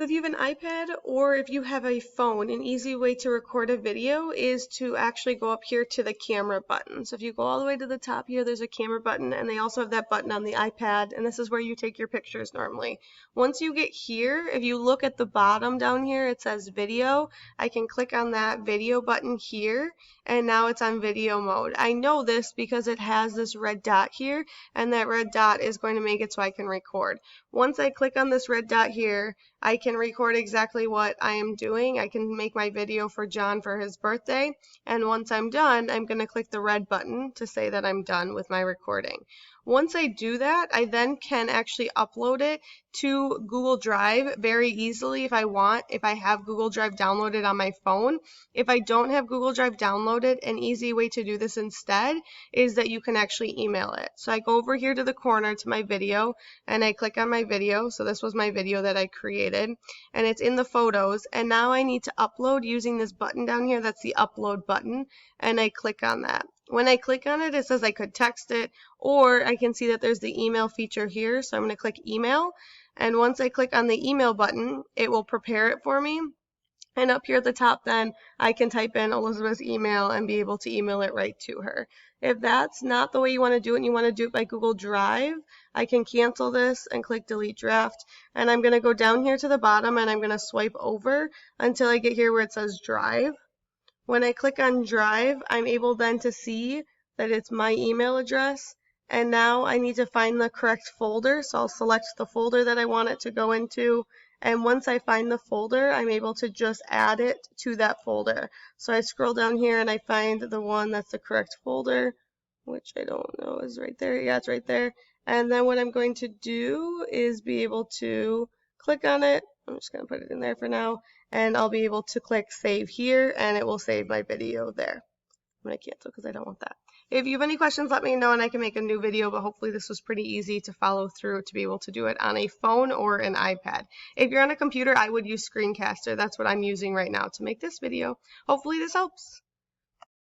So if you have an iPad or if you have a phone, an easy way to record a video is to actually go up here to the camera button. So if you go all the way to the top here, there's a camera button, and they also have that button on the iPad, and this is where you take your pictures normally. Once you get here, if you look at the bottom down here, it says video. I can click on that video button here, and now it's on video mode. I know this because it has this red dot here, and that red dot is going to make it so I can record. Once I click on this red dot here, I can record exactly what I am doing. I can make my video for John for his birthday, and once I'm done, I'm going to click the red button to say that I'm done with my recording. Once I do that, I then can actually upload it to Google Drive very easily if I want, if I have Google Drive downloaded on my phone. If I don't have Google Drive downloaded, an easy way to do this instead is that you can actually email it. So I go over here to the corner to my video, and I click on my video. So this was my video that I created, and it's in the photos, and now I need to upload using this button down here. That's the upload button, and I click on that. When I click on it, it says I could text it, or I can see that there's the email feature here, so I'm going to click email, and once I click on the email button, it will prepare it for me. And up here at the top, then I can type in Elizabeth's email and be able to email it right to her. If that's not the way you want to do it and you want to do it by Google Drive, I can cancel this and click delete draft. And I'm going to go down here to the bottom, and I'm going to swipe over until I get here where it says Drive. When I click on Drive, I'm able then to see that it's my email address. And now I need to find the correct folder. So I'll select the folder that I want it to go into. And once I find the folder, I'm able to just add it to that folder. So I scroll down here and I find the one that's the correct folder, which I don't know is right there. Yeah, it's right there. And then what I'm going to do is be able to click on it. I'm just going to put it in there for now. And I'll be able to click save here, and it will save my video there. I'm going to cancel because I don't want that. If you have any questions, let me know and I can make a new video, but hopefully this was pretty easy to follow through to be able to do it on a phone or an iPad. If you're on a computer, I would use Screencaster. That's what I'm using right now to make this video. Hopefully this helps.